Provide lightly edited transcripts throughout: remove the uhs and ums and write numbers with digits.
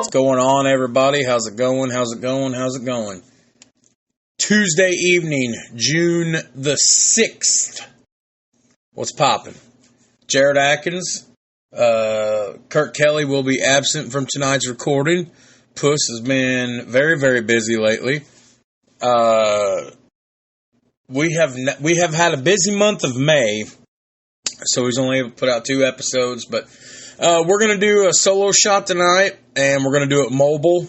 What's going on, everybody? How's it going? How's it going? How's it going? Tuesday evening, June the 6th. What's popping? Jared Atkins, Kurt Kelly will be absent from tonight's recording. Puss has been very, very busy lately. We have had a busy month of May, so he's only able to put out 2 episodes, but we're going to do a solo shot tonight, and we're going to do it mobile.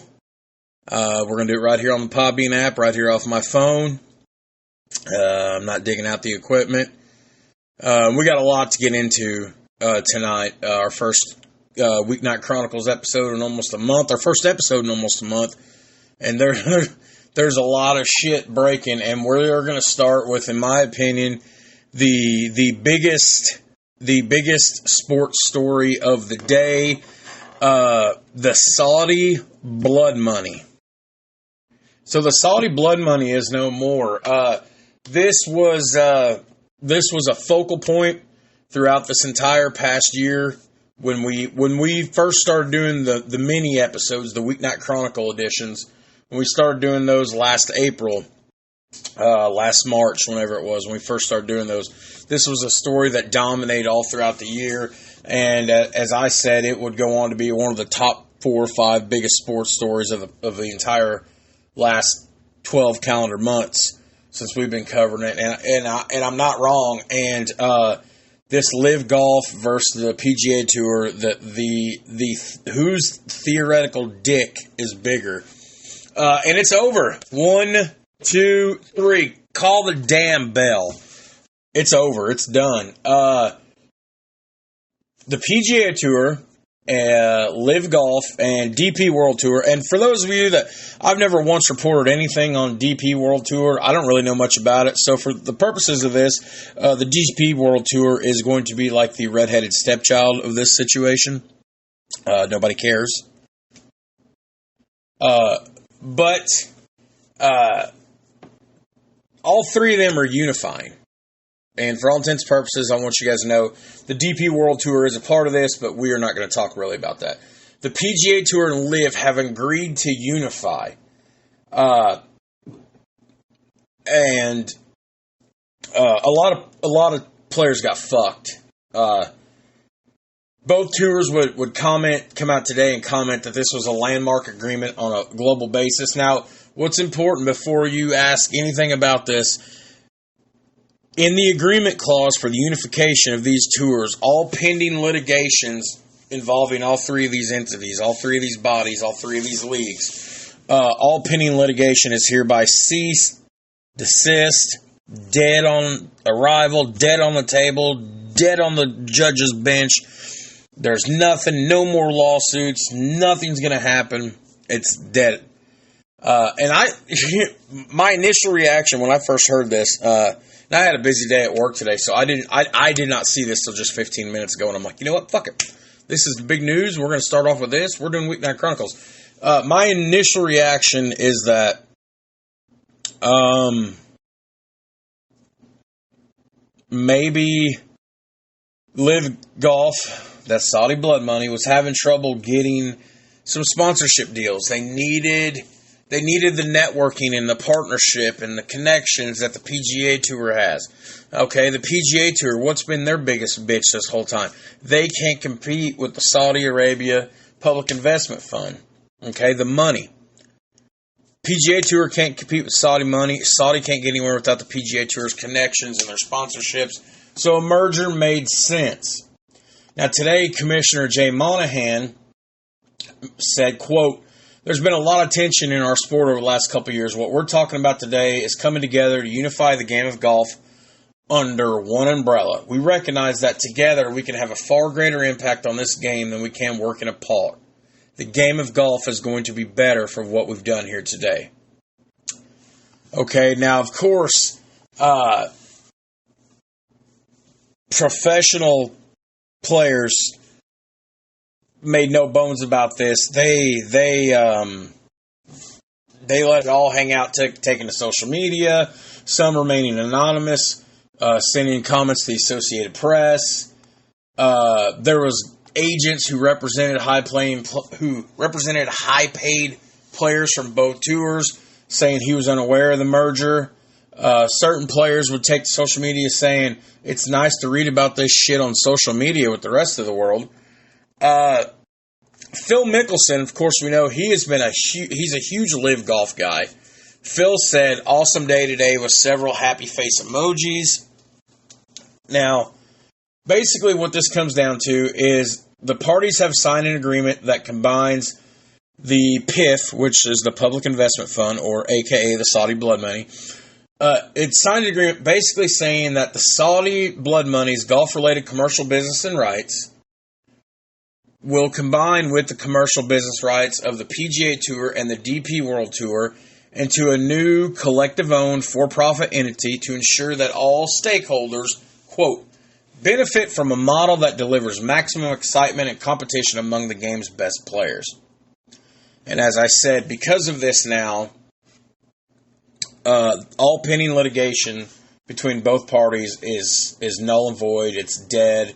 We're going to do it right here on the Podbean app, right here off my phone. I'm not digging out the equipment. We got a lot to get into tonight. Our first Weeknight Chronicles episode in almost a month. Our first episode in almost a month. And there's a lot of shit breaking, and we're going to start with, in my opinion, the biggest sports story of the day, the Saudi blood money. So the Saudi blood money is no more. This was a focal point throughout this entire past year when we first started doing the mini episodes, the Weeknight Chronicle editions. When we started doing those last April, last March, whenever it was, when we first started doing those, this was a story that dominated all throughout the year. And as I said, it would go on to be one of the top 4 or 5 biggest sports stories of the entire last 12 calendar months since we've been covering it. And I'm not wrong. And this Live Golf versus the PGA Tour, the whose theoretical dick is bigger. And it's over. 1, 2, 3. Call the damn bell. It's over. It's done. The PGA Tour, Live Golf, and DP World Tour. And for those of you that I've never once reported anything on DP World Tour, I don't really know much about it. So for the purposes of this, the DP World Tour is going to be like the redheaded stepchild of this situation. Nobody cares. But all 3 of them are unifying. And for all intents and purposes, I want you guys to know the DP World Tour is a part of this, but we are not going to talk really about that. The PGA Tour and Live have agreed to unify. And a lot of players got fucked. Both tours would come out today and comment that this was a landmark agreement on a global basis. Now, what's important before you ask anything about this, in the agreement clause for the unification of these tours, all pending litigations involving all 3 of these entities, all 3 of these bodies, all 3 of these leagues, all pending litigation is hereby ceased, desist, dead on arrival, dead on the table, dead on the judge's bench. There's nothing, no more lawsuits, nothing's going to happen. It's dead. And my initial reaction when I first heard this, and I had a busy day at work today, so I did not see this till just 15 minutes ago, and I'm like, you know what, fuck it. This is the big news. We're going to start off with this. We're doing Weeknight Chronicles. My initial reaction is that maybe Live Golf, that Saudi blood money, was having trouble getting some sponsorship deals. They needed the networking and the partnership and the connections that the PGA Tour has. Okay, the PGA Tour, what's been their biggest bitch this whole time? They can't compete with the Saudi Arabia Public Investment Fund. Okay, the money. PGA Tour can't compete with Saudi money. Saudi can't get anywhere without the PGA Tour's connections and their sponsorships. So a merger made sense. Now today, Commissioner Jay Monahan said, quote, "There's been a lot of tension in our sport over the last couple of years. What we're talking about today is coming together to unify the game of golf under one umbrella. We recognize that together we can have a far greater impact on this game than we can working apart. The game of golf is going to be better for what we've done here today." Okay, now of course, professional players made no bones about this. They let it all hang out, taken to social media, some remaining anonymous, sending comments to the Associated Press. There was agents who represented high-paid players from both tours, saying he was unaware of the merger. Certain players would take to social media saying it's nice to read about this shit on social media with the rest of the world. Phil Mickelson, of course, we know he's a huge live golf guy. Phil said, "Awesome day today," with several happy face emojis. Now, basically what this comes down to is the parties have signed an agreement that combines the PIF, which is the Public Investment Fund, or AKA the Saudi blood money. It signed an agreement basically saying that the Saudi blood money's golf-related commercial business and rights will combine with the commercial business rights of the PGA Tour and the DP World Tour into a new collective-owned for-profit entity to ensure that all stakeholders, quote, benefit from a model that delivers maximum excitement and competition among the game's best players. And as I said, because of this now, all pending litigation between both parties is null and void. It's dead.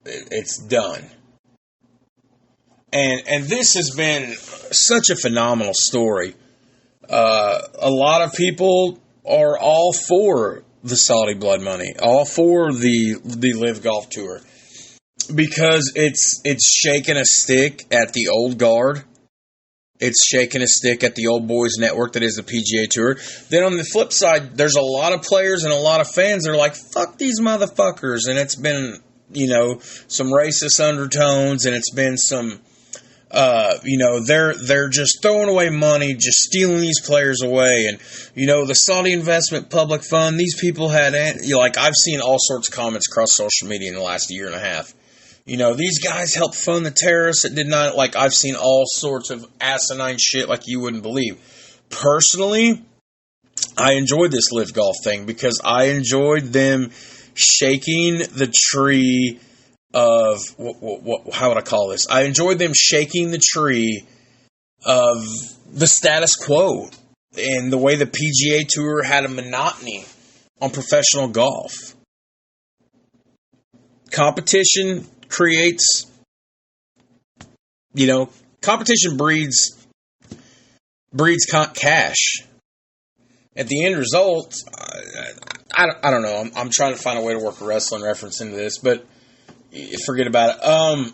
It's done. And this has been such a phenomenal story. A lot of people are all for the Saudi blood money, all for the Live Golf Tour, because it's shaking a stick at the old guard. It's shaking a stick at the old boys network that is the PGA Tour. Then on the flip side, there's a lot of players and a lot of fans that are like, fuck these motherfuckers. And it's been, some racist undertones, and it's been some, they're just throwing away money, just stealing these players away. And, the Saudi Investment Public Fund, these people had, I've seen all sorts of comments across social media in the last year and a half. These guys helped fund the terrorists that did not, I've seen all sorts of asinine shit like you wouldn't believe. Personally, I enjoyed this Live Golf thing because I enjoyed them shaking the tree of, how would I call this? I enjoyed them shaking the tree of the status quo and the way the PGA Tour had a monotony on professional golf. Competition creates, competition breeds cash. At the end result, I don't know. I'm trying to find a way to work a wrestling reference into this, but forget about it.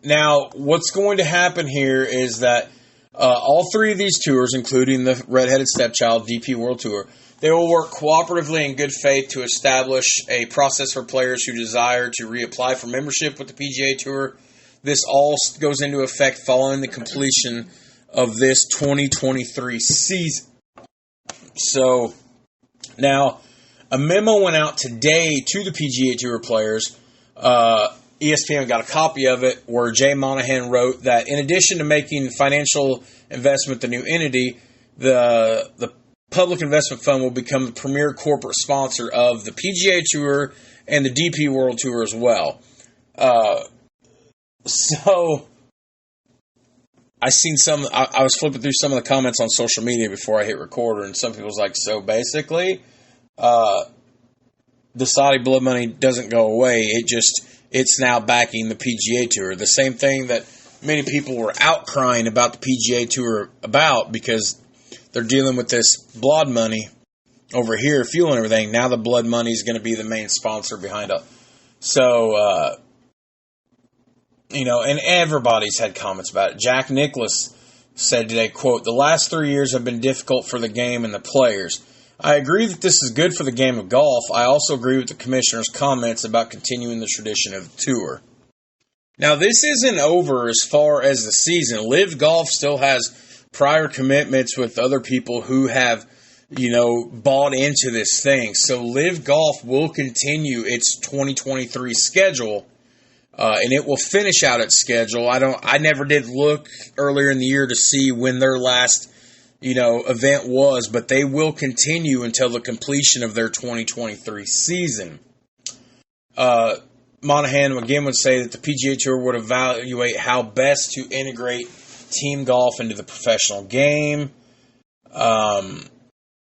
Now, what's going to happen here is that all three of these tours, including the Redheaded Stepchild DP World Tour, they will work cooperatively in good faith to establish a process for players who desire to reapply for membership with the PGA Tour. This all goes into effect following the completion of this 2023 season. So, now, a memo went out today to the PGA Tour players. ESPN got a copy of it, where Jay Monahan wrote that in addition to making financial investment the new entity, the Public Investment Fund will become the premier corporate sponsor of the PGA Tour and the DP World Tour as well. So, I was flipping through some of the comments on social media before I hit recorder, and some people was like, so basically, the Saudi blood money doesn't go away. It's now backing the PGA Tour. The same thing that many people were outcrying about the PGA Tour about, because they're dealing with this blood money over here, fueling everything. Now the blood money is going to be the main sponsor behind it. So, and everybody's had comments about it. Jack Nicklaus said today, quote, "The last 3 years have been difficult for the game and the players. I agree that this is good for the game of golf. I also agree with the commissioner's comments about continuing the tradition of the tour." Now, this isn't over as far as the season. Live Golf still has prior commitments with other people who have, bought into this thing. So Live Golf will continue its 2023 schedule, and it will finish out its schedule. I never did look earlier in the year to see when their last, event was, but they will continue until the completion of their 2023 season. Monahan again would say that the PGA Tour would evaluate how best to integrate team golf into the professional game.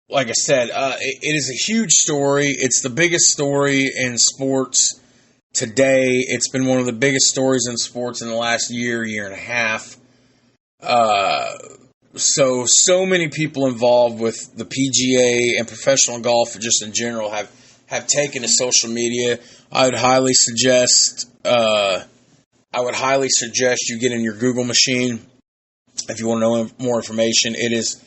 Like I said, it is a huge story. It's the biggest story in sports today. It's been one of the biggest stories in sports in the last year and a half. So many people involved with the PGA and professional golf, just in general, have taken to social media. I would highly suggest you get in your Google machine if you want to know more information. It is,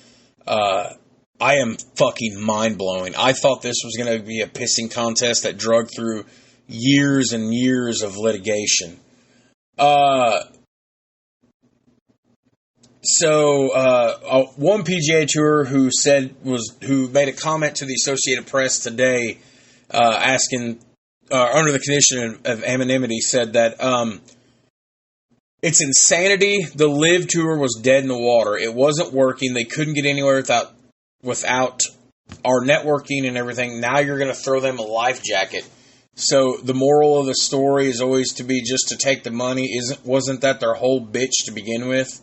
I am fucking mind blowing. I thought this was going to be a pissing contest that drug through years and years of litigation. So one PGA Tour who made a comment to the Associated Press today, asking under the condition of anonymity, said that it's insanity. The Live Tour was dead in the water. It wasn't working. They couldn't get anywhere without our networking and everything. Now you're going to throw them a life jacket. So the moral of the story is always to be just to take the money. Wasn't that their whole bitch to begin with?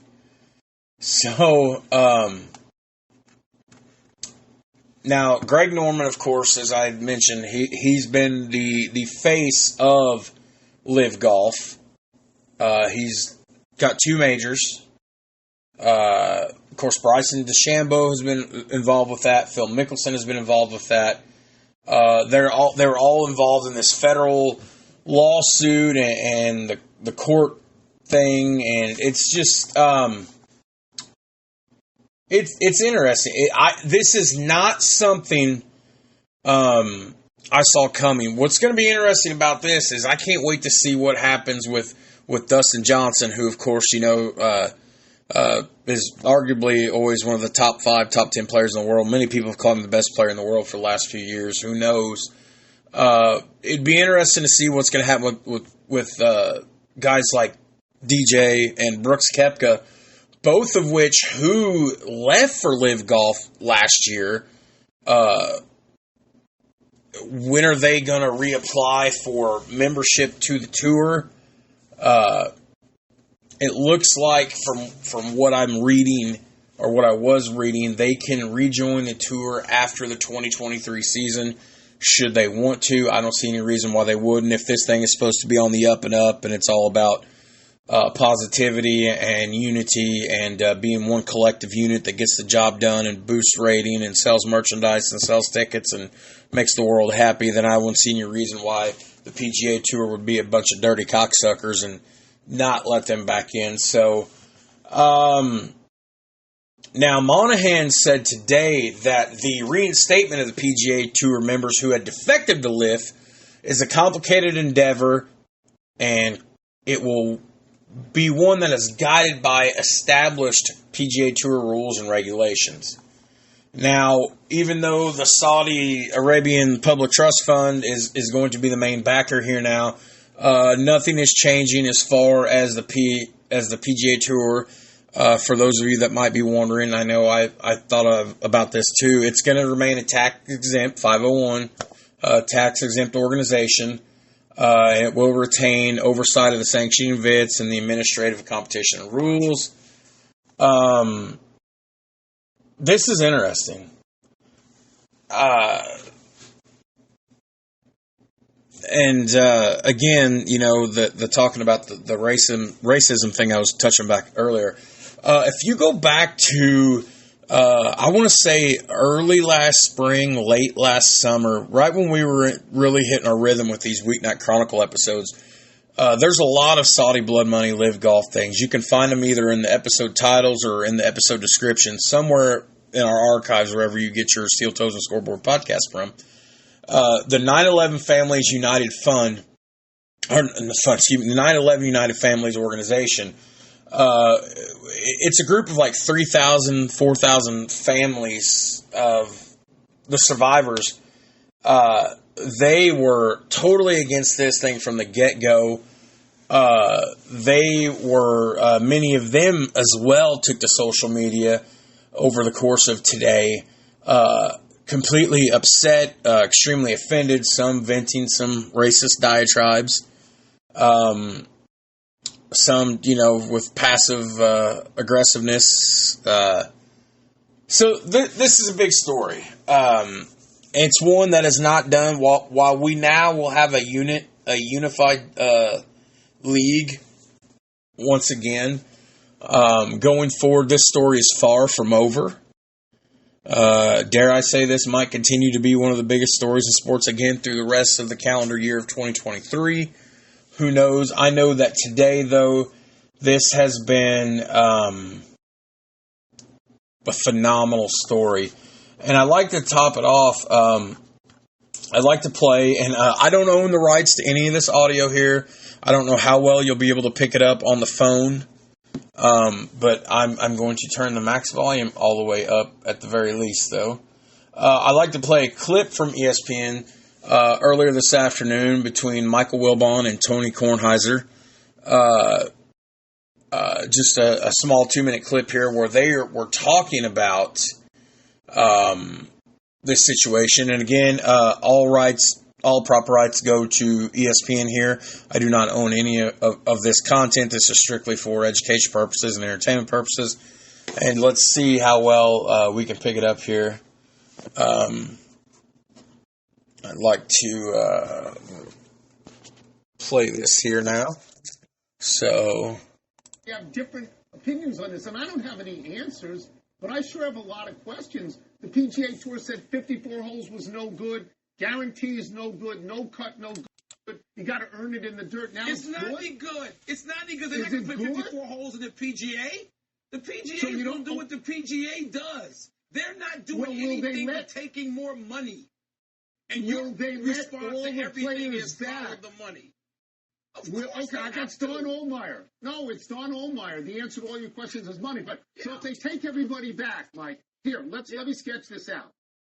So, now Greg Norman, of course, as I mentioned, he's been the face of Live Golf. He's got 2 majors. Of course, Bryson DeChambeau has been involved with that. Phil Mickelson has been involved with that. They were all involved in this federal lawsuit and the court thing, and it's just it's interesting. This is not something I saw coming. What's going to be interesting about this is I can't wait to see what happens with Dustin Johnson, who, of course, is arguably always one of the top 5, top 10 players in the world. Many people have called him the best player in the world for the last few years. Who knows? It'd be interesting to see what's going to happen with guys like DJ and Brooks Koepka, both of which who left for Live Golf last year. When are they going to reapply for membership to the tour? It looks like from what I'm reading, or what I was reading, they can rejoin the tour after the 2023 season, should they want to. I don't see any reason why they wouldn't. If this thing is supposed to be on the up and up, and it's all about positivity and unity and being one collective unit that gets the job done and boosts rating and sells merchandise and sells tickets and makes the world happy, then I wouldn't see any reason why the PGA Tour would be a bunch of dirty cocksuckers and not let them back in. So, now Monahan said today that the reinstatement of the PGA Tour members who had defected to Live is a complicated endeavor, and it will be one that is guided by established PGA Tour rules and regulations. Now, even though the Saudi Arabian Public Trust Fund is going to be the main backer here now, nothing is changing as far as the PGA Tour. For those of you that might be wondering, I know I thought about this too. It's going to remain a tax-exempt 501, tax-exempt organization. It will retain oversight of the sanctioning events and the administrative competition rules. This is interesting. Again, the talking about the racism thing I was touching back earlier. If you go back to, I want to say early last spring, late last summer, right when we were really hitting our rhythm with these Weeknight Chronicle episodes, there's a lot of Saudi Blood Money Live Golf things. You can find them either in the episode titles or in the episode description, somewhere in our archives, wherever you get your Steel Toes and Scoreboard podcast from. The 9/11 Families United Fund, the 9/11 United Families Organization. It's a group of like 3,000, 4,000 families of the survivors. They were totally against this thing from the get-go. They were, many of them as well took to social media over the course of today, completely upset, extremely offended, some venting some racist diatribes. Some, with passive aggressiveness. So this is a big story. It's one that is not done while we now will have a unit a unified league once again. Going forward, this story is far from over. Dare I say this might continue to be one of the biggest stories in sports again through the rest of the calendar year of 2023. Who knows? I know that today, though, this has been a phenomenal story. And I'd like to top it off. I'd like to play, and I don't own the rights to any of this audio here. I don't know how well you'll be able to pick it up on the phone. But I'm going to turn the max volume all the way up at the very least, though. I'd like to play a clip from ESPN earlier this afternoon between Michael Wilbon and Tony Kornheiser. Just a small 2-minute clip here where they were talking about this situation. And again, all proper rights go to ESPN here. I do not own any of this content. This is strictly for education purposes and entertainment purposes. And let's see how well we can pick it up here. I'd like to play this here now. So, you have different opinions on this, and I don't have any answers, but I sure have a lot of questions. The PGA Tour said 54 holes was no good. Guarantee is no good. No cut, no good. You got to earn it in the dirt. Now it's not any good. It's not any good. They're not going to put 54 holes in the PGA. The PGA is going to do what the PGA does. They're not doing anything but taking more money. And your response to everything is follow the money. Okay, I got Don Ohlmeyer. No, it's Don Ohlmeyer. The answer to all your questions is money. But so if they take everybody back, Mike, here, let me sketch this out.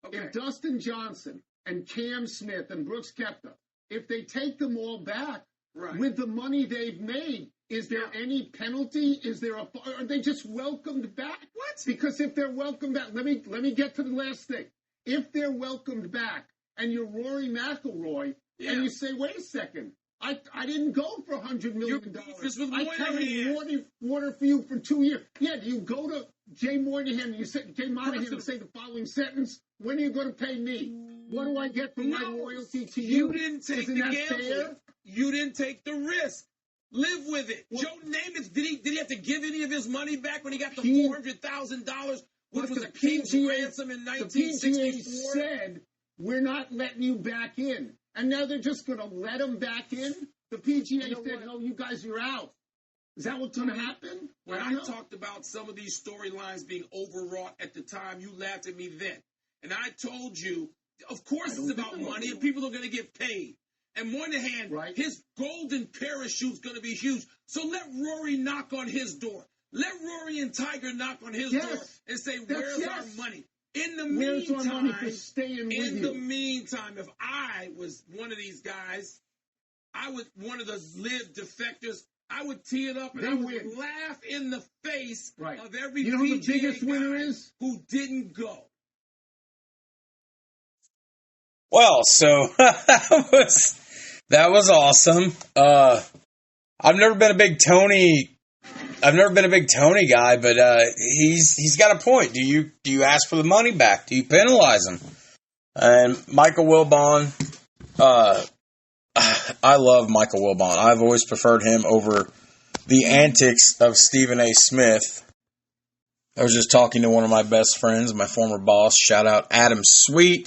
Okay. If Dustin Johnson and Cam Smith and Brooks Koepka, if they take them all back with the money they've made, is there any penalty? Are they just welcomed back? What? Because if they're welcomed back, let me get to the last thing. If they're welcomed back and you're Rory McIlroy and you say, wait a second, I didn't go for $100 million. I carried water for you for 2 years. Yeah, do you go to Jay Moynihan and say the following sentence? When are you going to pay me? What do I get for my loyalty to you? You didn't take the gamble. Fair? You didn't take the risk. Live with it. Well, Joe Namath, did he have to give any of his money back when he got the $400,000, which was a king's ransom in 1964? The PGA said, we're not letting you back in. And now they're just going to let them back in? The PGA said, no, you guys, you're out. Is that what's going to happen? When I talked about some of these storylines being overwrought at the time, you laughed at me then. And I told you, of course it's about money and people are going to get paid. And Moynihan, his golden parachute's going to be huge. So let Rory knock on his door. Let Rory and Tiger knock on his door and say, where's our money? In the meantime, if I was one of these guys, one of the live defectors, I would tee it up and I would laugh in the face of every PGA guy who didn't go. Well, so that was awesome. I've never been a big Tony guy, but he's got a point. Do you ask for the money back? Do you penalize him? And Michael Wilbon, I love Michael Wilbon. I've always preferred him over the antics of Stephen A. Smith. I was just talking to one of my best friends, my former boss. Shout out Adam Sweet.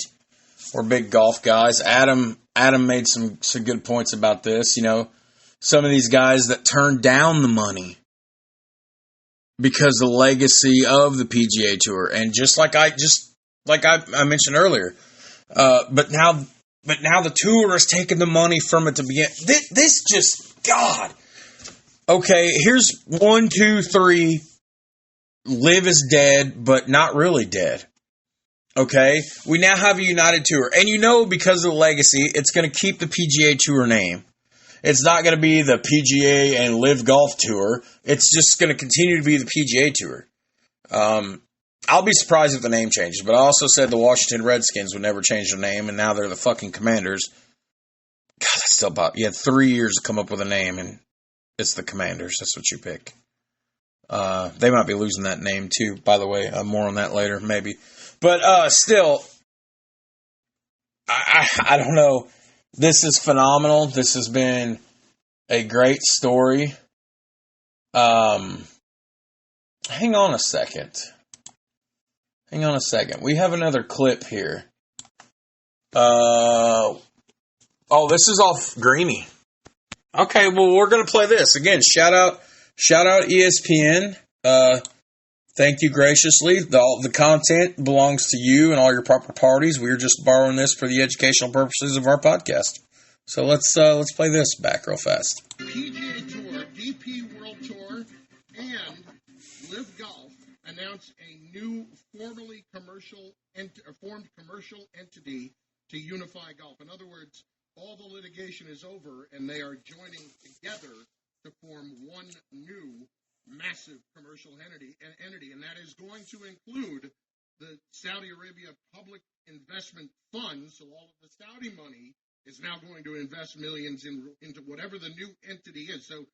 We're big golf guys. Adam made some good points about this. You know, some of these guys that turned down the money because of the legacy of the PGA Tour, and just like I mentioned earlier, but now the tour is taking the money from it to begin. This just God. Okay, here's 1, 2, 3. Live is dead, but not really dead. Okay, we now have a United Tour, and because of the legacy, it's going to keep the PGA Tour name. It's not going to be the PGA and Live Golf Tour. It's just going to continue to be the PGA Tour. I'll be surprised if the name changes, but I also said the Washington Redskins would never change their name, and now they're the fucking Commanders. God, that's still about... You had 3 years to come up with a name, and it's the Commanders. That's what you pick. They might be losing that name, too, by the way. More on that later, maybe. But still, I don't know. This is phenomenal. This has been a great story. Hang on a second. We have another clip here. Oh, this is off Greeny. Okay, well, we're going to play this. Again, shout out ESPN. Thank you graciously. The content belongs to you and all your proper parties. We are just borrowing this for the educational purposes of our podcast. So let's play this back real fast. PGA Tour, DP World Tour, and Live Golf announced a new formed commercial entity to unify golf. In other words, all the litigation is over, and they are joining together to form one new massive commercial entity, and that is going to include the Saudi Arabia Public Investment Fund. So all of the Saudi money is now going to invest millions into whatever the new entity is. So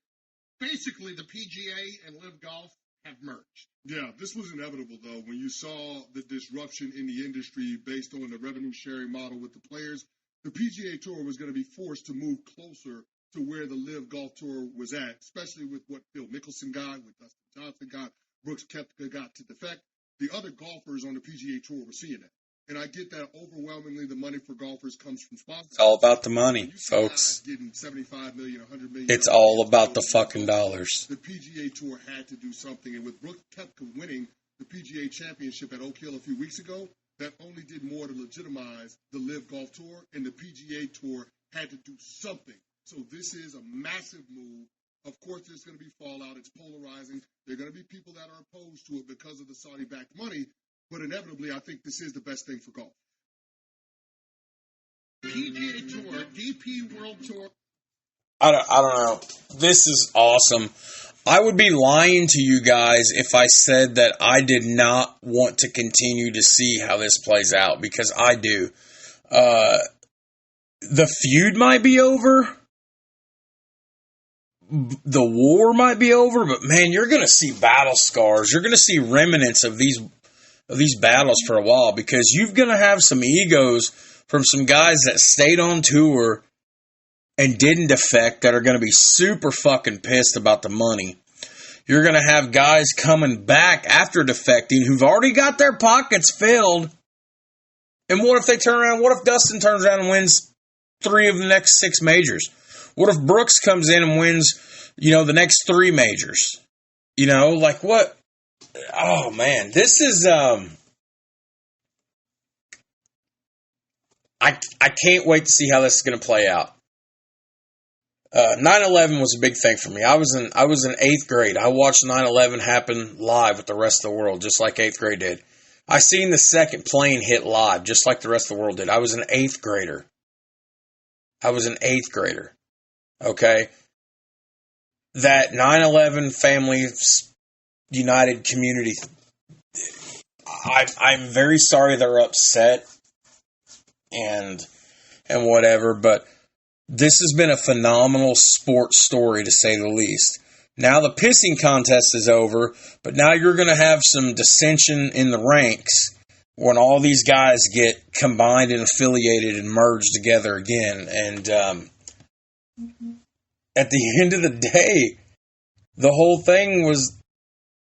basically, the PGA and Live Golf have merged. Yeah, this was inevitable, though, when you saw the disruption in the industry based on the revenue-sharing model with the players. The PGA Tour was going to be forced to move closer to where the Live Golf Tour was at, especially with what Phil Mickelson got, what Dustin Johnson got, Brooks Koepka got to defect. The other golfers on the PGA Tour were seeing it. And I get that overwhelmingly the money for golfers comes from sponsors. It's all about the money, folks. Getting $75 million, $100 million. It's all about the fucking dollars. The PGA Tour had to do something. And with Brooks Koepka winning the PGA Championship at Oak Hill a few weeks ago, that only did more to legitimize the Live Golf Tour. And the PGA Tour had to do something. So this is a massive move. Of course, there's going to be fallout. It's polarizing. There are going to be people that are opposed to it because of the Saudi-backed money. But inevitably, I think this is the best thing for golf. PGA Tour, DP World Tour. I don't know. This is awesome. I would be lying to you guys if I said that I did not want to continue to see how this plays out, because I do. The feud might be over. The war might be over, but man, you're going to see battle scars. You're going to see remnants of these battles for a while, because you're going to have some egos from some guys that stayed on tour and didn't defect that are going to be super fucking pissed about the money. You're going to have guys coming back after defecting who've already got their pockets filled. And what if they turn around? What if Dustin turns around and wins 3 of the next 6 majors? What if Brooks comes in and wins, the next 3 majors? Like what? Oh, man. This is, I can't wait to see how this is going to play out. 9/11 was a big thing for me. I was in 8th grade. I watched 9/11 happen live with the rest of the world, just like 8th grade did. I seen the second plane hit live, just like the rest of the world did. I was an 8th grader. Okay? That 9/11 Family United community, I'm very sorry they're upset and whatever, but this has been a phenomenal sports story, to say the least. Now the pissing contest is over, but now you're going to have some dissension in the ranks when all these guys get combined and affiliated and merged together again. And at the end of the day, the whole thing was,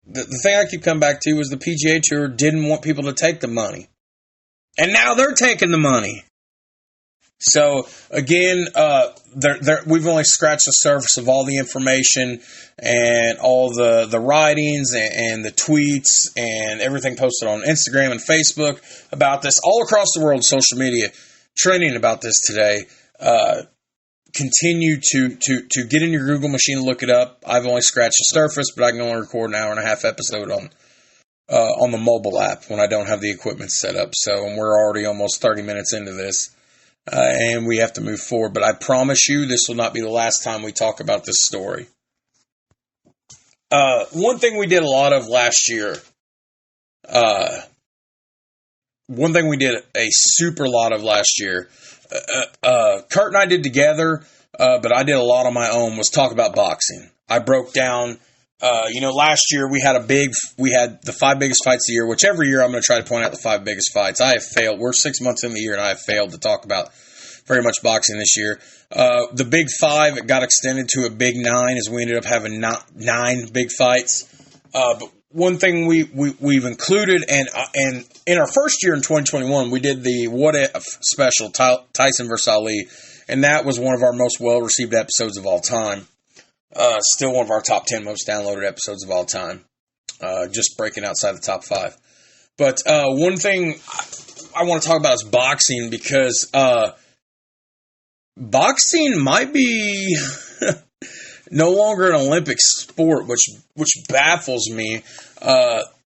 the thing I keep coming back to was the PGA Tour didn't want people to take the money. And now they're taking the money. So, again, we've only scratched the surface of all the information and all the writings and the tweets and everything posted on Instagram and Facebook about this, all across the world, social media, trending about this today. Continue to get in your Google machine and look it up. I've only scratched the surface, but I can only record an 1.5-hour episode on the mobile app when I don't have the equipment set up. So, and we're already almost 30 minutes into this. And we have to move forward. But I promise you, this will not be the last time we talk about this story. One thing we did a lot of last year, Kurt and I did together, but I did a lot on my own, was talk about boxing. I broke down, last year we had the 5 biggest fights of the year, which every year I'm going to try to point out the 5 biggest fights. I have failed. We're 6 months in the year and I have failed to talk about very much boxing this year. The Big Five, it got extended to a Big Nine as we ended up having 9 big fights. But one thing we've included, and in our first year in 2021, we did the What If special, Tyson vs. Ali, and that was one of our most well-received episodes of all time. Still one of our top 10 most downloaded episodes of all time. Just breaking outside the top 5. But one thing I want to talk about is boxing, because boxing might be no longer an Olympic sport, which baffles me.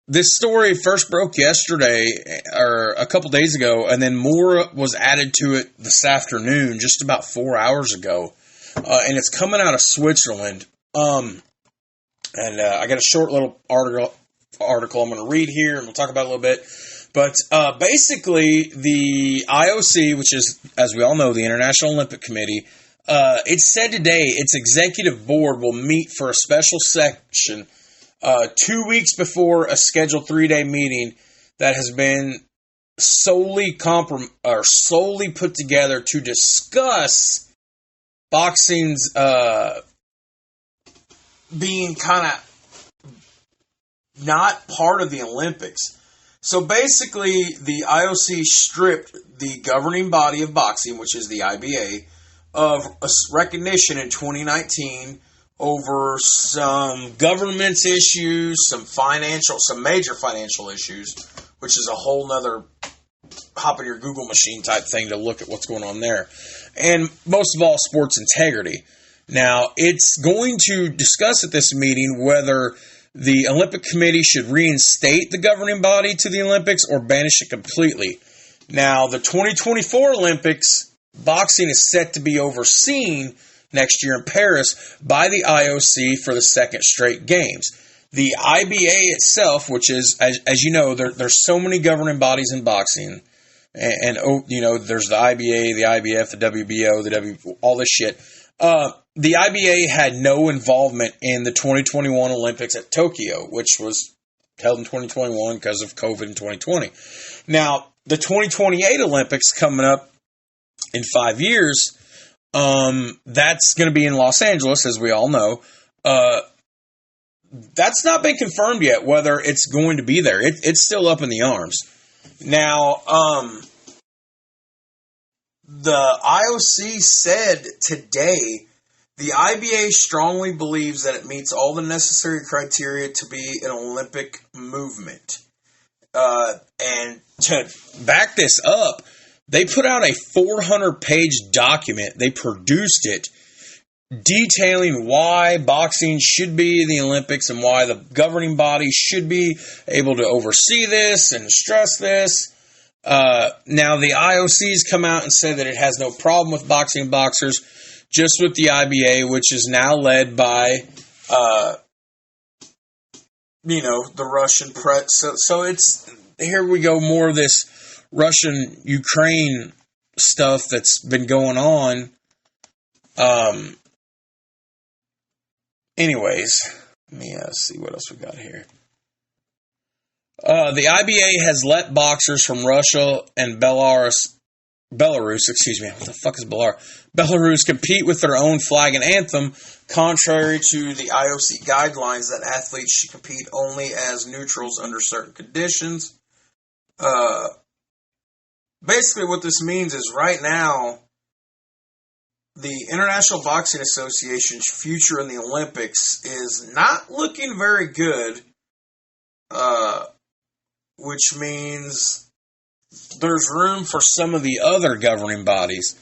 This story first broke yesterday, or a couple days ago, and then more was added to it this afternoon, just about 4 hours ago. And it's coming out of Switzerland. I got a short little article I'm going to read here, and we'll talk about it a little bit. But basically, the IOC, which is, as we all know, the International Olympic Committee, it said today its executive board will meet for a special session 2 weeks before a scheduled 3-day meeting that has been solely put together to discuss boxing's being kind of not part of the Olympics. So basically, the IOC stripped the governing body of boxing, which is the IBA, of a recognition in 2019 over some governance issues, some major financial issues, which is a whole nother hop in your Google machine type thing to look at what's going on there. And most of all, sports integrity. Now, it's going to discuss at this meeting whether the Olympic Committee should reinstate the governing body to the Olympics or banish it completely. Now, the 2024 Olympics, boxing is set to be overseen next year in Paris by the IOC for the second straight games. The IBA itself, which is, as you know, there's so many governing bodies in boxing, and you know, there's the IBA, the IBF, the WBO, all this shit. The IBA had no involvement in the 2021 Olympics at Tokyo, which was held in 2021 because of COVID in 2020. Now, the 2028 Olympics coming up in 5 years, that's going to be in Los Angeles, as we all know. That's not been confirmed yet, whether it's going to be there. It's still up in the arms. Now, the IOC said today the IBA strongly believes that it meets all the necessary criteria to be an Olympic movement. And to back this up, they put out a 400-page document. They produced it detailing why boxing should be in the Olympics and why the governing body should be able to oversee this and stress this. Now, the IOC's come out and said that it has no problem with boxing and boxers, just with the IBA, which is now led by, the Russian press. So it's, here we go, more of this Russian-Ukraine stuff that's been going on. Anyways, let me see what else we got here. The IBA has let boxers from Russia and Belarus, what the fuck is Belarus compete with their own flag and anthem, contrary to the IOC guidelines that athletes should compete only as neutrals under certain conditions. Basically what this means is right now, the International Boxing Association's future in the Olympics is not looking very good, which means there's room for some of the other governing bodies.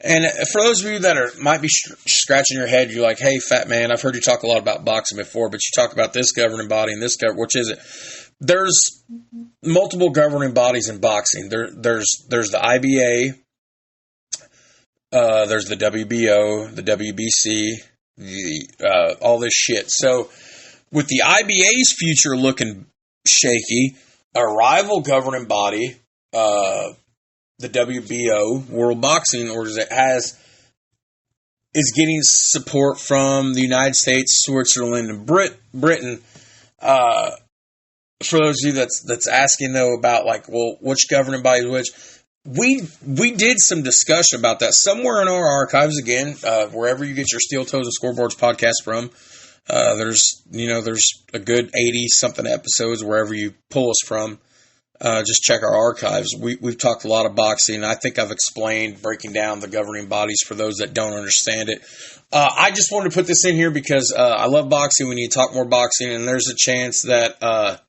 And for those of you that might be scratching your head, you're like, hey, fat man, I've heard you talk a lot about boxing before, but you talk about this governing body and this which is it? There's multiple governing bodies in boxing. There's the IBA, there's the WBO, the WBC, all this shit. So with the IBA's future looking shaky, a rival governing body, the WBO, World Boxing Organization, is getting support from the United States, Switzerland, and Britain. For those of you that's asking though about like, well, which governing body is which? we did some discussion about that somewhere in our archives. Again, wherever you get your Steel Toes and Scoreboards podcast from, there's a good 80 something episodes wherever you pull us from. Just check our archives. We've talked a lot of boxing. I think I've explained breaking down the governing bodies for those that don't understand it. I just wanted to put this in here because I love boxing. We need to talk more boxing, and there's a chance that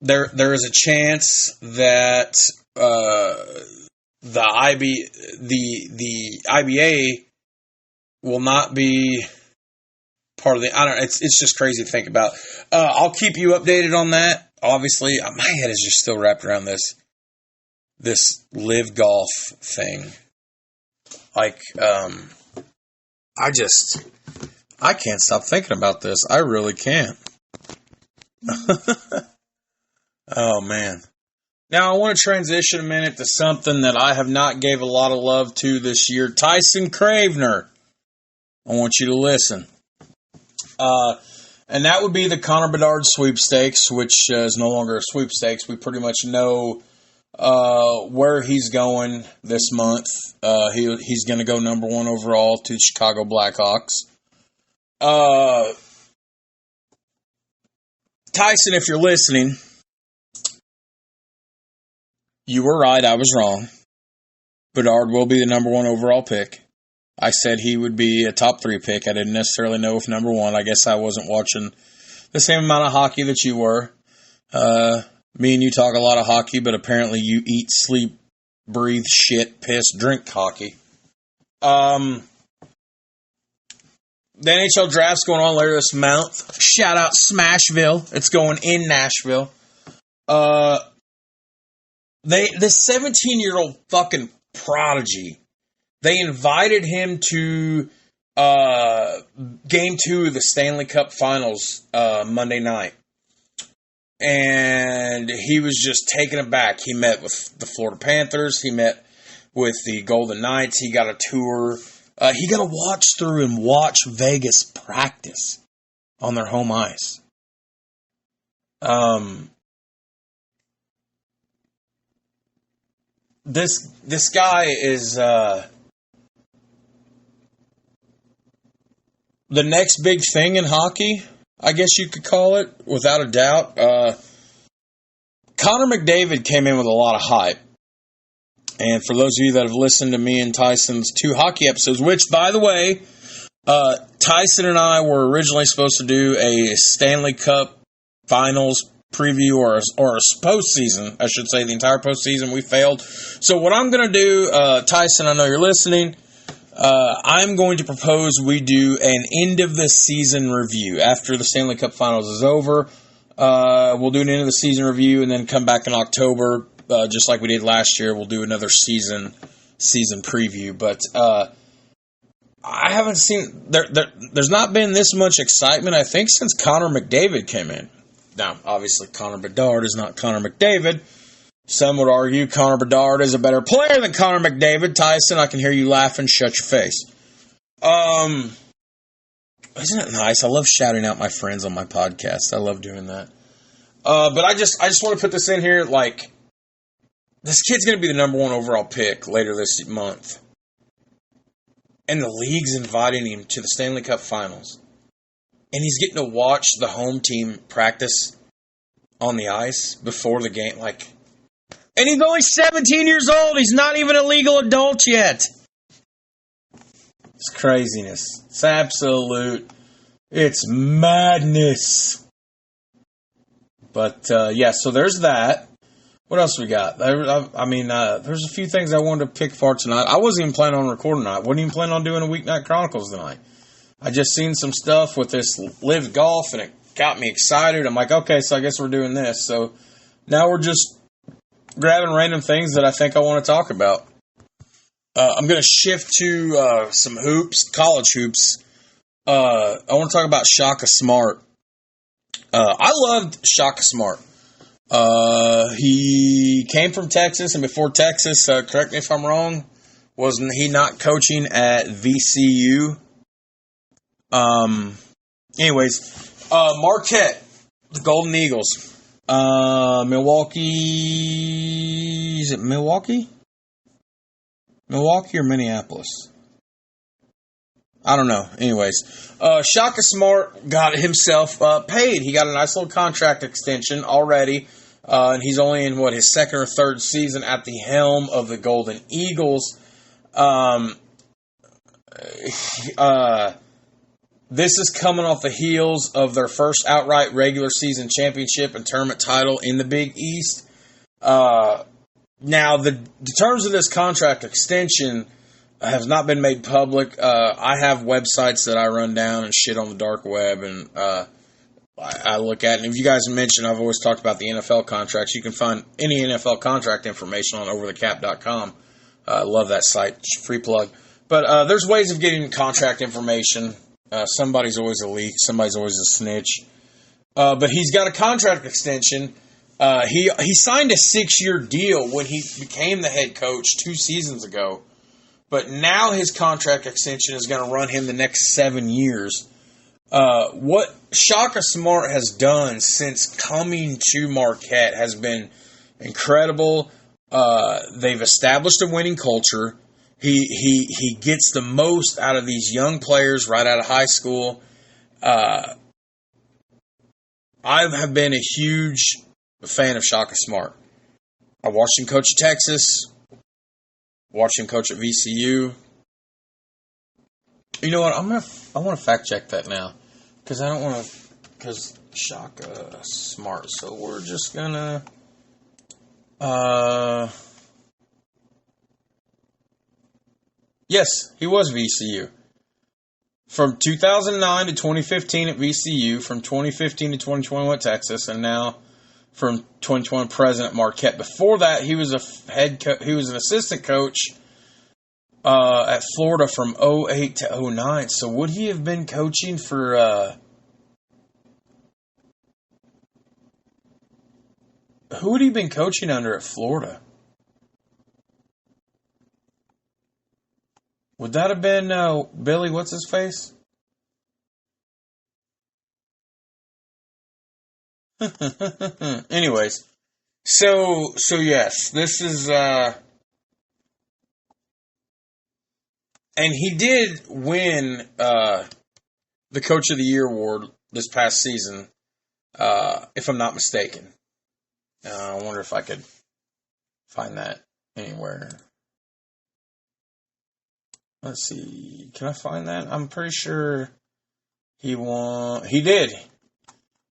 there is a chance that the IBA will not be part of the. I don't. It's just crazy to think about. I'll keep you updated on that. Obviously, my head is just still wrapped around this live golf thing. Like, I can't stop thinking about this. I really can't. Oh, man. Now, I want to transition a minute to something that I have not gave a lot of love to this year. Tyson Cravener. I want you to listen. And that would be the Connor Bedard sweepstakes, which is no longer a sweepstakes. We pretty much know where he's going this month. He's going to go number 1 overall to the Chicago Blackhawks. Tyson, if you're listening, you were right. I was wrong. Bedard will be the number 1 overall pick. I said he would be a top 3 pick. I didn't necessarily know if number 1. I guess I wasn't watching the same amount of hockey that you were. Me and you talk a lot of hockey, but apparently you eat, sleep, breathe, shit, piss, drink hockey. The NHL draft's going on later this month. Shout out Smashville. It's going in Nashville. The 17-year-old fucking prodigy, they invited him to Game 2 of the Stanley Cup Finals Monday night. And he was just taken aback. He met with the Florida Panthers. He met with the Golden Knights. He got a tour. He got to watch Vegas practice on their home ice. This guy is the next big thing in hockey, I guess you could call it, without a doubt. Connor McDavid came in with a lot of hype. And for those of you that have listened to me and Tyson's 2 hockey episodes, which, by the way, Tyson and I were originally supposed to do a Stanley Cup Finals preview or a postseason, I should say, the entire postseason. We failed. So what I'm going to do, Tyson, I know you're listening, I'm going to propose we do an end of the season review. After the Stanley Cup Finals is over, we'll do an end of the season review and then come back in October, just like we did last year. We'll do another season preview. But I haven't seen, there's not been this much excitement, I think, since Connor McDavid came in. Now, obviously, Connor Bedard is not Connor McDavid. Some would argue Connor Bedard is a better player than Connor McDavid. Tyson, I can hear you laughing. Shut your face. Isn't it nice? I love shouting out my friends on my podcast. I love doing that. But I just want to put this in here. Like, this kid's going to be the number 1 overall pick later this month. And the league's inviting him to the Stanley Cup Finals. And he's getting to watch the home team practice on the ice before the game. Like, and he's only 17 years old. He's not even a legal adult yet. It's craziness. It's absolute. It's madness. But, yeah, so there's that. What else we got? There's a few things I wanted to pick for tonight. I wasn't even planning on recording tonight. Wasn't even planning on doing a Weeknight Chronicles tonight. I just seen some stuff with this live golf, and it got me excited. I'm like, okay, so I guess we're doing this. So now we're just grabbing random things that I think I want to talk about. I'm going to shift to some hoops, college hoops. I want to talk about Shaka Smart. I loved Shaka Smart. He came from Texas, and before Texas, correct me if I'm wrong, wasn't he not coaching at VCU? Anyways, Marquette, the Golden Eagles. Milwaukee. Is it Milwaukee? Milwaukee or Minneapolis? I don't know. Anyways, Shaka Smart got himself paid. He got a nice little contract extension already. And he's only in, his second or third season at the helm of the Golden Eagles. This is coming off the heels of their first outright regular season championship and tournament title in the Big East. Now, the terms of this contract extension have not been made public. I have websites that I run down and shit on the dark web, and I look at it. And if you guys mentioned, I've always talked about the NFL contracts. You can find any NFL contract information on overthecap.com. I love that site. Free plug. But there's ways of getting contract information. Somebody's always a leak. Somebody's always a snitch. But he's got a contract extension. He signed a 6-year deal when he became the head coach 2 seasons ago. But now his contract extension is going to run him the next 7 years. What Shaka Smart has done since coming to Marquette has been incredible. They've established a winning culture. He gets the most out of these young players right out of high school. I have been a huge fan of Shaka Smart. I watched him coach at Texas. Watched him coach at VCU. You know what? I want to fact check that now, because I don't want to. Because Shaka Smart. So we're just gonna. Yes, he was VCU. From 2009 to 2015 at VCU, from 2015 to 2021 at Texas, and now from 2021 president at Marquette. Before that, he was he was an assistant coach at Florida from 2008 to 2009. So would he have been coaching for who would he have been coaching under at Florida? Would that have been Billy, what's his face? Anyways, so yes, this is and he did win the Coach of the Year award this past season, if I'm not mistaken. I wonder if I could find that anywhere. Let's see. Can I find that? I'm pretty sure he won. He did.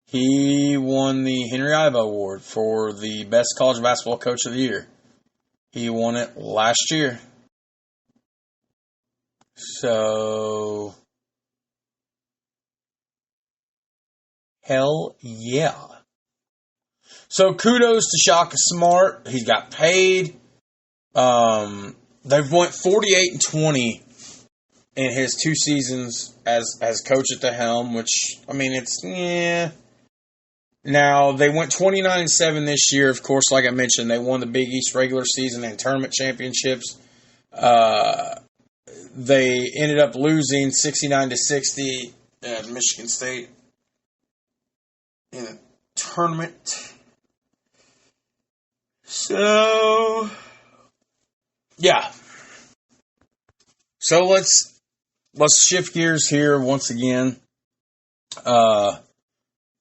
He won the Henry Ivo Award for the best college basketball coach of the year. He won it last year. So, hell yeah. So kudos to Shaka Smart. He's got paid. They've went 48-20 in his 2 seasons as coach at the helm, which, I mean, it's, yeah. Now, they went 29-7 this year. Of course, like I mentioned, they won the Big East regular season and tournament championships. They ended up losing 69-60 at Michigan State in a tournament. So, yeah. So let's shift gears here once again.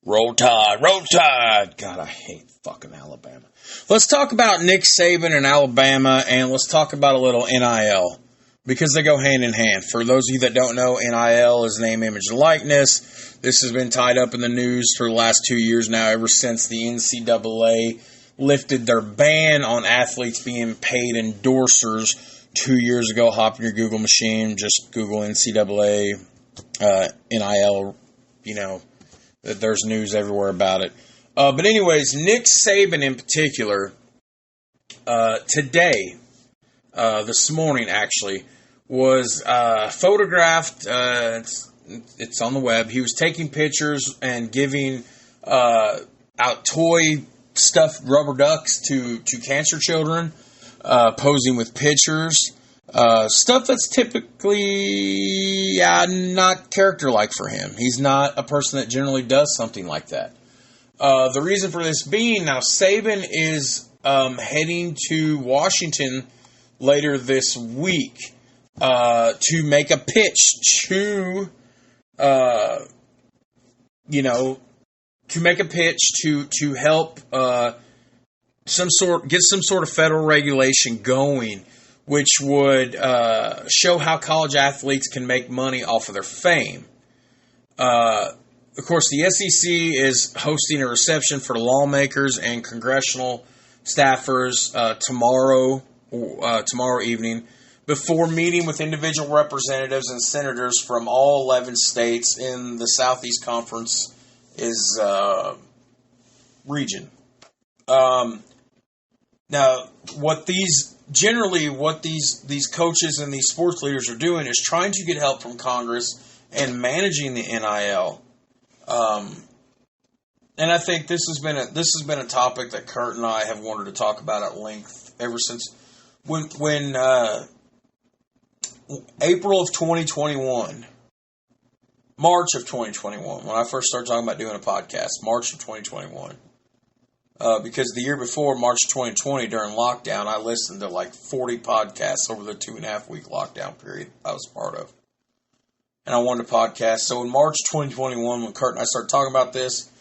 Roll Tide, Roll Tide. God, I hate fucking Alabama. Let's talk about Nick Saban and Alabama, and let's talk about a little NIL, because they go hand in hand. For those of you that don't know, NIL is name, image, and likeness. This has been tied up in the news for the last 2 years now, ever since the NCAA lifted their ban on athletes being paid endorsers 2 years ago. Hop in your Google machine, just Google NCAA, NIL, you know, there's news everywhere about it. But anyways, Nick Saban in particular, today, this morning actually, was photographed, it's on the web. He was taking pictures and giving out toy stuffed rubber ducks to cancer children, posing with pictures, stuff that's typically not character-like for him. He's not a person that generally does something like that. The reason for this being, now Saban is heading to Washington later this week to make a pitch to, to help get some sort of federal regulation going, which would show how college athletes can make money off of their fame. Of course, the SEC is hosting a reception for lawmakers and congressional staffers tomorrow evening, before meeting with individual representatives and senators from all 11 states in the Southeast Conference region. Now, what these coaches and these sports leaders are doing is trying to get help from Congress and managing the NIL. And I think this has been a topic that Kurt and I have wanted to talk about at length ever since when April of 2021, March of 2021, when I first started talking about doing a podcast, March of 2021. Because the year before, March 2020, during lockdown, I listened to like 40 podcasts over the 2.5 week lockdown period I was part of. And I wanted a podcast. So in March 2021, when Kurt and I started talking about this,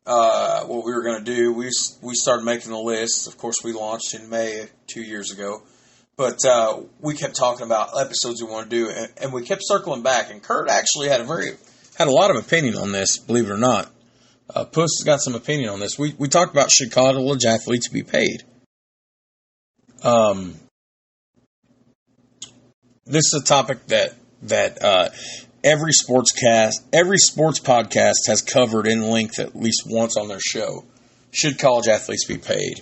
what we were going to do, we started making a list. Of course, we launched in May 2 years ago. But we kept talking about episodes we want to do, and we kept circling back. And Kurt actually had a lot of opinion on this, believe it or not. Puss has got some opinion on this. We talked about, should college athletes be paid? This is a topic that every sports podcast has covered in length at least once on their show. Should college athletes be paid?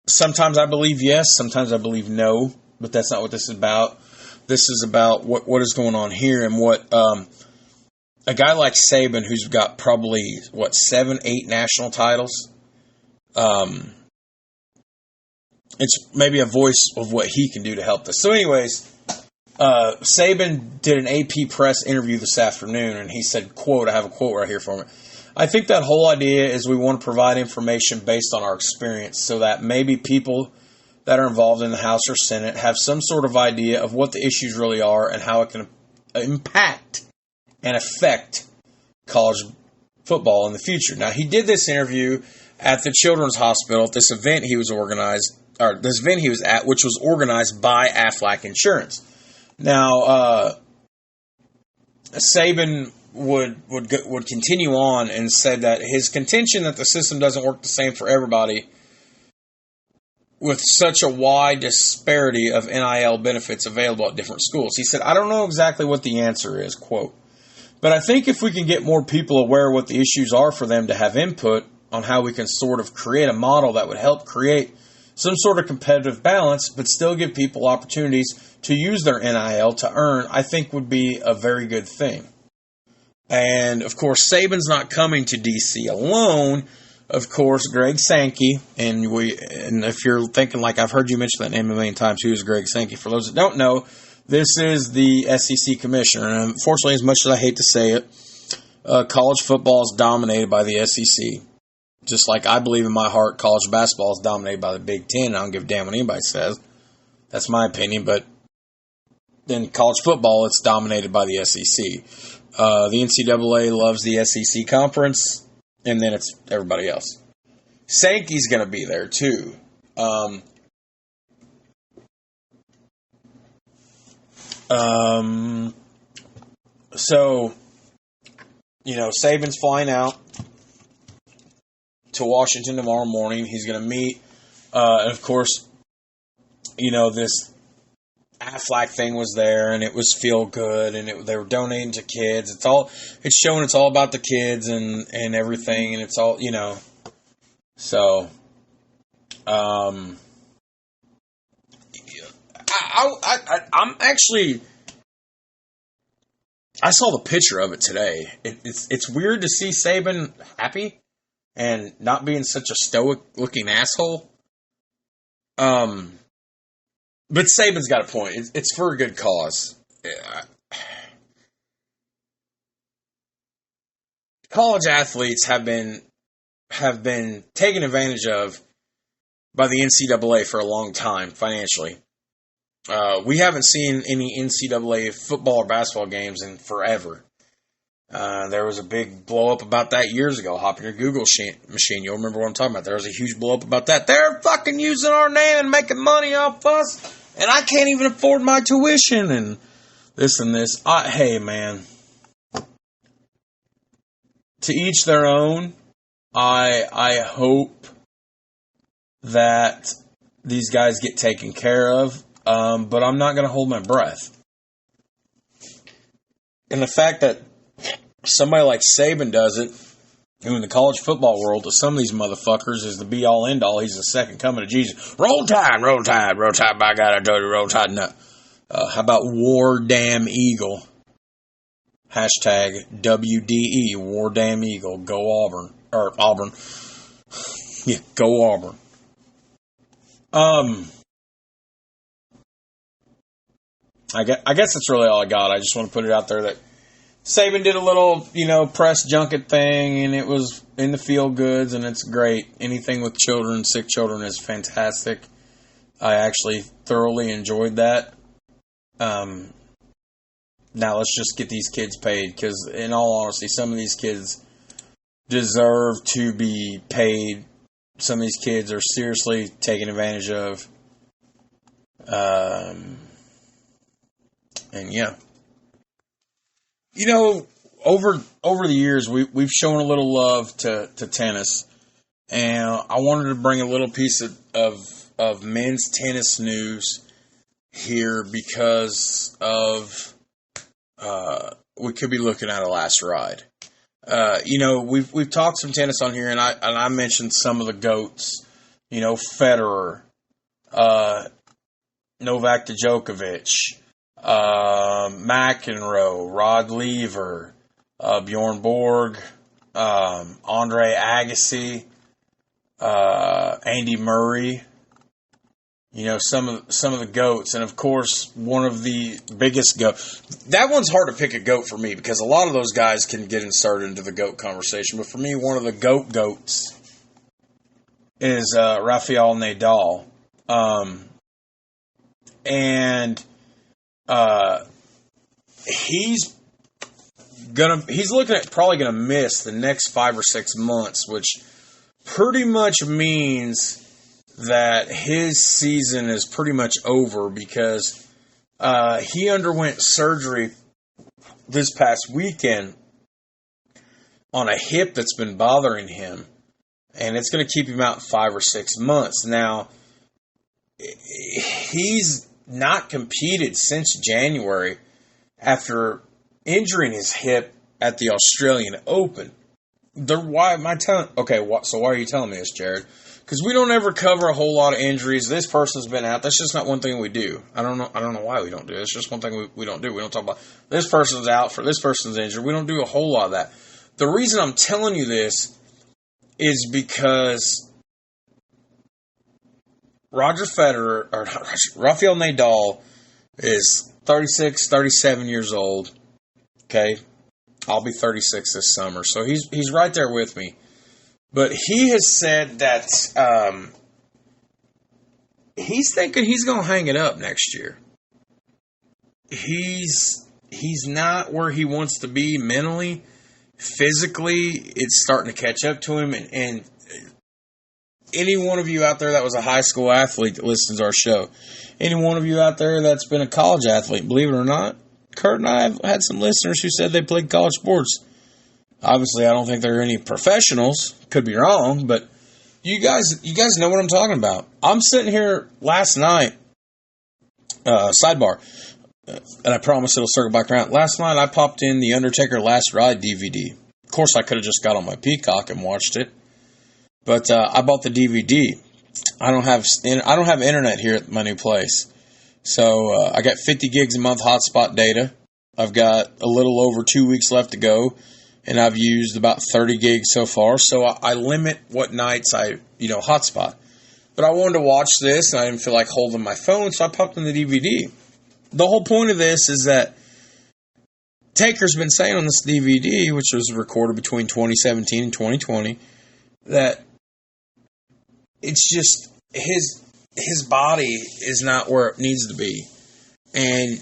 Sometimes I believe yes, sometimes I believe no, but that's not what this is about. This is about what is going on here, and what a guy like Saban, who's got probably 7, 8 national titles. It's maybe a voice of what he can do to help this. So anyways, Saban did an AP press interview this afternoon, and he said, quote, I have a quote right here from it. I think that whole idea is we want to provide information based on our experience so that maybe people that are involved in the House or Senate have some sort of idea of what the issues really are and how it can impact and affect college football in the future. Now, he did this interview at the Children's Hospital at this event he was at, which was organized by Aflac Insurance. Now, Saban would continue on and said that his contention that the system doesn't work the same for everybody, with such a wide disparity of NIL benefits available at different schools. He said, I don't know exactly what the answer is, quote, but I think if we can get more people aware of what the issues are for them to have input on how we can sort of create a model that would help create some sort of competitive balance, but still give people opportunities to use their NIL to earn, I think would be a very good thing. And, of course, Saban's not coming to D.C. alone. Of course, Greg Sankey, and if you're thinking, like, I've heard you mention that name a million times, who is Greg Sankey? For those that don't know, this is the SEC commissioner. And unfortunately, as much as I hate to say it, college football is dominated by the SEC. Just like I believe in my heart, college basketball is dominated by the Big Ten. I don't give a damn what anybody says. That's my opinion. But then college football, it's dominated by the SEC. The NCAA loves the SEC conference, and then it's everybody else. Sankey's going to be there, too. So, Saban's flying out to Washington tomorrow morning. He's going to meet, and of course, this Aflac thing was there, and it was feel good, and they were donating to kids. It's showing it's all about the kids and everything, and it's all, So, I'm actually, I saw the picture of it today. It's weird to see Saban happy and not being such a stoic looking asshole. But Saban's got a point. It's for a good cause. college athletes have been taken advantage of by the NCAA for a long time financially. We haven't seen any NCAA football or basketball games in forever. There was a big blow up about that years ago. Hop in your Google machine. You'll remember what I'm talking about. There was a huge blow up about that. They're fucking using our name and making money off us, and I can't even afford my tuition and this and this. Hey, man. To each their own. I hope that these guys get taken care of, but I'm not going to hold my breath. And the fact that somebody like Saban does it, who in the college football world, to some of these motherfuckers, is the be-all, end-all. He's the second coming of Jesus. Roll Tide, roll Tide, roll Tide, by God, I told you, roll Tide. No. How about War Damn Eagle? Hashtag WDE, War Damn Eagle. Go Auburn. Or Auburn. Yeah, go Auburn. I guess that's really all I got. I just want to put it out there that Saban did a little, press junket thing, and it was in the feel goods, and it's great. Anything with children, sick children, is fantastic. I actually thoroughly enjoyed that. Now let's just get these kids paid, because in all honesty, some of these kids deserve to be paid. Some of these kids are seriously taken advantage of. And yeah. Over the years, we've shown a little love to tennis. And I wanted to bring a little piece of men's tennis news here because of we could be looking at a last ride. We've talked some tennis on here, and I mentioned some of the GOATs. Federer, Novak Djokovic, McEnroe, Rod Laver, Bjorn Borg, Andre Agassi, Andy Murray. Some of the GOATs, and of course, one of the biggest GOATs. That one's hard to pick a GOAT for me because a lot of those guys can get inserted into the GOAT conversation. But for me, one of the GOATs is Rafael Nadal, and he's looking at probably gonna miss the next 5 or 6 months, which pretty much means that his season is pretty much over because he underwent surgery this past weekend on a hip that's been bothering him, and it's going to keep him out 5 or 6 months. Now, he's not competed since January after injuring his hip at the Australian Open. Why am I telling? Okay, so why are you telling me this, Jared? Because we don't ever cover a whole lot of injuries. This person's been out. That's just not one thing we do. I don't know why we don't do it. It's just one thing we don't do. We don't talk about this person's out for this person's injured. We don't do a whole lot of that. The reason I'm telling you this is because Roger Federer, or Rafael Nadal, is 36, 37 years old. Okay? I'll be 36 this summer. So he's right there with me. But he has said that he's thinking he's going to hang it up next year. He's not where he wants to be mentally. Physically, it's starting to catch up to him. And any one of you out there that was a high school athlete that listens to our show, any one of you out there that's been a college athlete, believe it or not, Kurt and I have had some listeners who said they played college sports. Obviously, I don't think there are any professionals. Could be wrong, but you guys know what I'm talking about. I'm sitting here last night, sidebar, and I promise it'll circle back around. Last night, I popped in the Undertaker Last Ride DVD. Of course, I could have just got on my Peacock and watched it, but I bought the DVD. I don't have internet here at my new place, so I got 50 gigs a month hotspot data. I've got a little over 2 weeks left to go. And I've used about 30 gigs so far, so I limit what nights I, hotspot. But I wanted to watch this, and I didn't feel like holding my phone, so I popped in the DVD. The whole point of this is that Taker's been saying on this DVD, which was recorded between 2017 and 2020, that it's just his body is not where it needs to be. And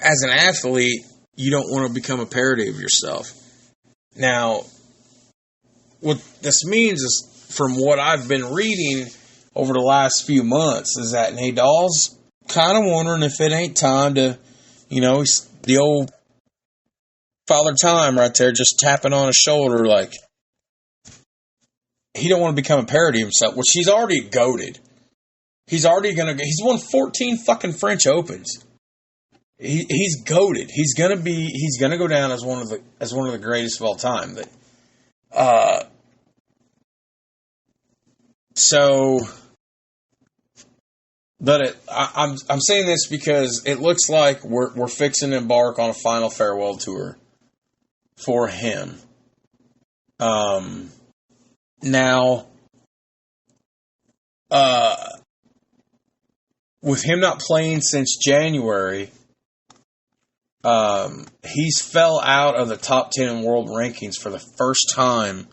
as an athlete, you don't want to become a parody of yourself. Now, what this means is, from what I've been reading over the last few months, is that Nadal's kind of wondering if it ain't time to, the old Father Time right there, just tapping on his shoulder, like, he don't want to become a parody of himself, which he's already goated. He's won 14 fucking French Opens. He's goated. He's gonna go down as one of the greatest of all time. I'm saying this because it looks like we're fixing to embark on a final farewell tour for him. Now, with him not playing since January, he's fell out of the top 10 in world rankings for the first time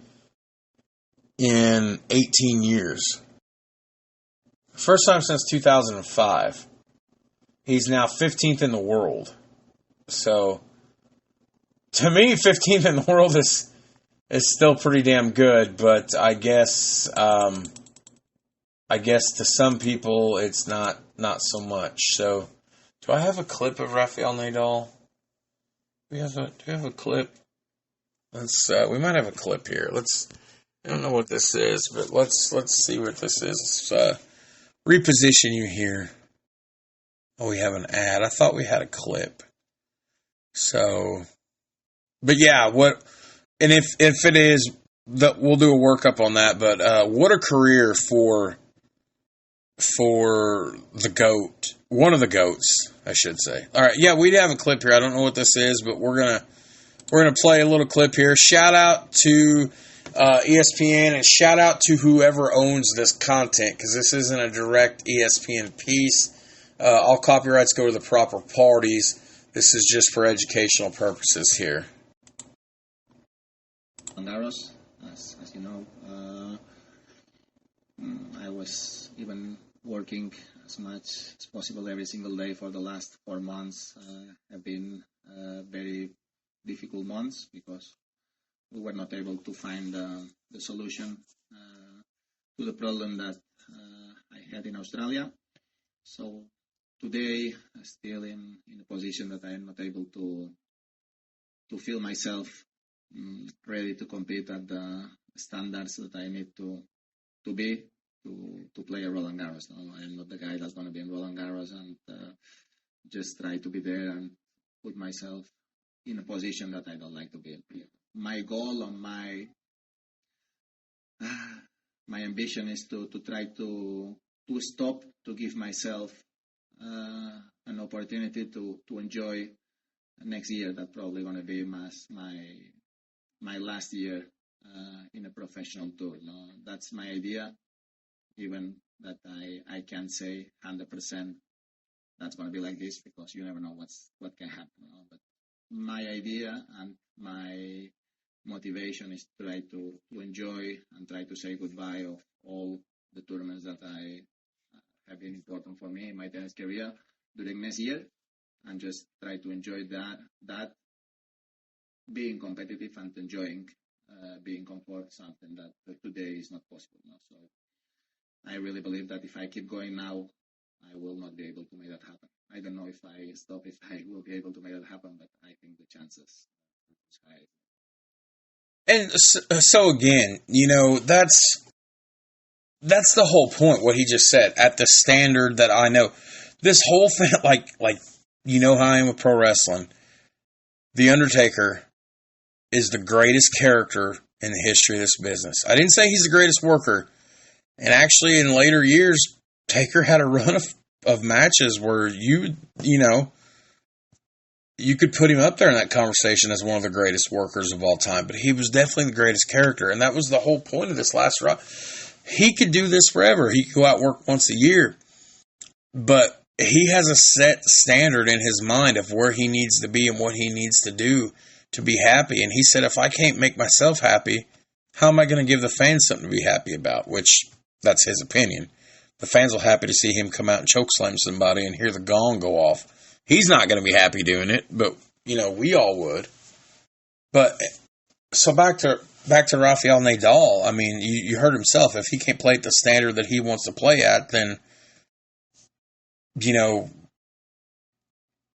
in 18 years. First time since 2005. He's now 15th in the world. So, to me, 15th in the world is still pretty damn good, but I guess to some people it's not so much. So, do I have a clip of Rafael Nadal? Do we have a clip? We might have a clip here. I don't know what this is, but let's see what this is. Reposition you here. Oh, we have an ad. I thought we had a clip. So, but yeah, and if it is, we'll do a workup on that. But what a career for the GOAT. One of the GOATs, I should say. All right, yeah, we have a clip here. I don't know what this is, but we're gonna play a little clip here. Shout out to ESPN, and shout out to whoever owns this content, because this isn't a direct ESPN piece. All copyrights go to the proper parties. This is just for educational purposes here. Garros, as you know, I was even working as much as possible every single day for the last 4 months. Have been very difficult months because we were not able to find the solution to the problem that I had in Australia. So today, I'm still in a position that I am not able to feel myself ready to compete at the standards that I need to be to play a Roland Garros. No, I am not the guy that's going to be in Roland Garros and just try to be there and put myself in a position that I don't like to be in. My goal and my ambition is to try to stop, to give myself an opportunity to enjoy next year. That's probably going to be my last year in a professional tour. No, that's my idea. Even that I can't say 100% that's going to be like this, because you never know what can happen. No? But my idea and my motivation is to try to enjoy and try to say goodbye of all the tournaments that I have been important for me in my tennis career during next year, and just try to enjoy that being competitive and enjoying being comfort, something that today is not possible. No? So I really believe that if I keep going now, I will not be able to make that happen. I don't know if I stop, if I will be able to make that happen, but I think the chances are high. And so again, that's the whole point, what he just said. At the standard that I know, this whole thing, like how I am with pro wrestling, The Undertaker is the greatest character in the history of this business. I didn't say he's the greatest worker. And actually, in later years, Taker had a run of matches where you could put him up there in that conversation as one of the greatest workers of all time. But he was definitely the greatest character. And that was the whole point of this last run. He could do this forever. He could go out and work once a year. But he has a set standard in his mind of where he needs to be and what he needs to do to be happy. And he said, if I can't make myself happy, how am I going to give the fans something to be happy about? Which, that's his opinion. The fans will happy to see him come out and choke slam somebody and hear the gong go off. He's not going to be happy doing it, but, we all would. But, so back to Rafael Nadal. I mean, you heard himself. If he can't play at the standard that he wants to play at, then,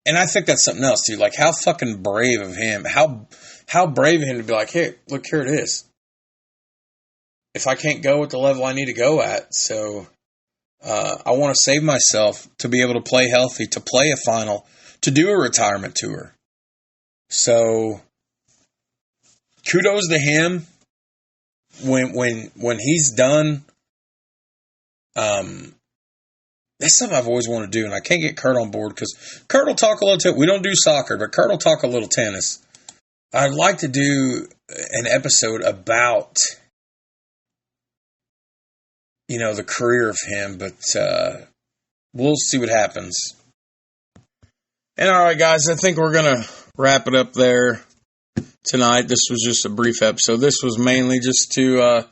and I think that's something else, too. Like, how fucking brave of him. How brave of him to be like, hey, look, here it is. If I can't go at the level I need to go at, so I want to save myself to be able to play healthy, to play a final, to do a retirement tour. So, kudos to him. When he's done, that's something I've always wanted to do, and I can't get Kurt on board because Kurt will talk a little. We don't do soccer, but Kurt will talk a little tennis. I'd like to do an episode about, the career of him, but we'll see what happens. And all right, guys, I think we're gonna wrap it up there tonight. This was just a brief episode. This was mainly just to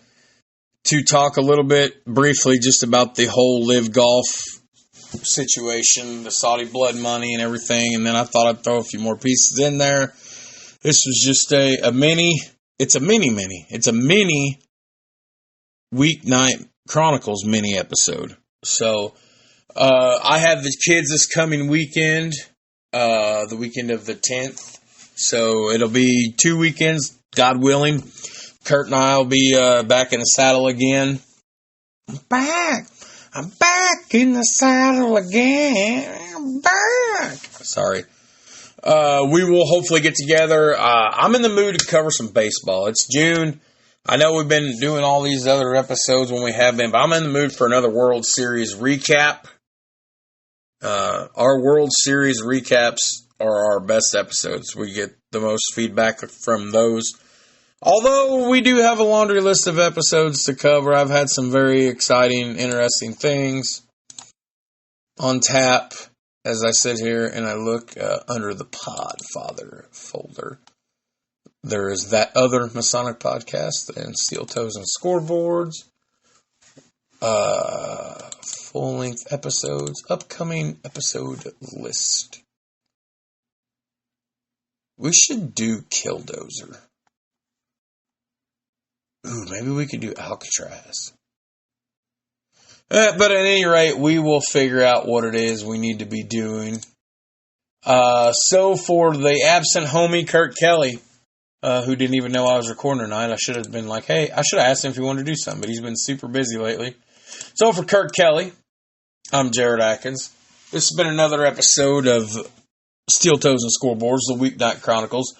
talk a little bit briefly just about the whole Live Golf situation, the Saudi blood money and everything, and then I thought I'd throw a few more pieces in there. This was just a mini Weeknight Chronicles mini episode. So, I have the kids this coming weekend, the weekend of the 10th. So, it'll be 2 weekends, God willing. Kurt and I will be back in the saddle again. I'm back in the saddle again. I'm back. Sorry. We will hopefully get together. I'm in the mood to cover some baseball. It's June. I know we've been doing all these other episodes when we have been, but I'm in the mood for another World Series recap. Our World Series recaps are our best episodes. We get the most feedback from those. Although we do have a laundry list of episodes to cover, I've had some very exciting, interesting things on tap as I sit here and I look under the Podfather folder. There is that other Masonic podcast and Steel Toes and Scoreboards. Full-length episodes, upcoming episode list. We should do Killdozer. Ooh, maybe we could do Alcatraz. But at any rate, we will figure out what it is we need to be doing. So for the absent homie, Kurt Kelly, who didn't even know I was recording tonight, I should have been like, hey, I should have asked him if he wanted to do something, but he's been super busy lately. So for Kurt Kelly, I'm Jared Atkins. This has been another episode of Steel Toes and Scoreboards, the Weeknight Chronicles.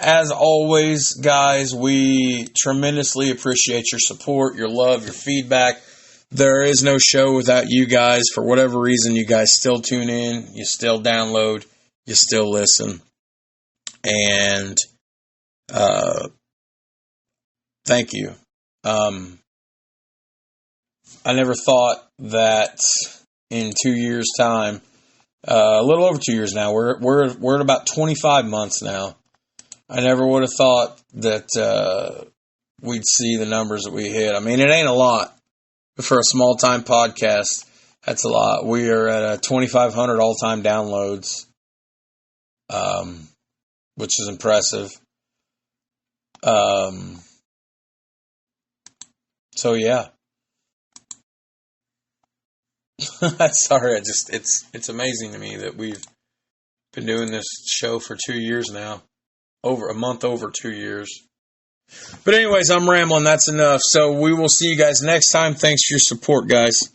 As always, guys, we tremendously appreciate your support, your love, your feedback. There is no show without you guys. For whatever reason, you guys still tune in, you still download, you still listen. And thank you. I never thought that in 2 years' time, a little over 2 years now, we're at about 25 months now. I never would have thought that we'd see the numbers that we hit. I mean, it ain't a lot. But for a small-time podcast, that's a lot. We are at 2,500 all-time downloads, which is impressive. So, yeah. Sorry, it's amazing to me that we've been doing this show for 2 years now. Over 2 years. But anyways, I'm rambling. That's enough. So we will see you guys next time. Thanks for your support, guys.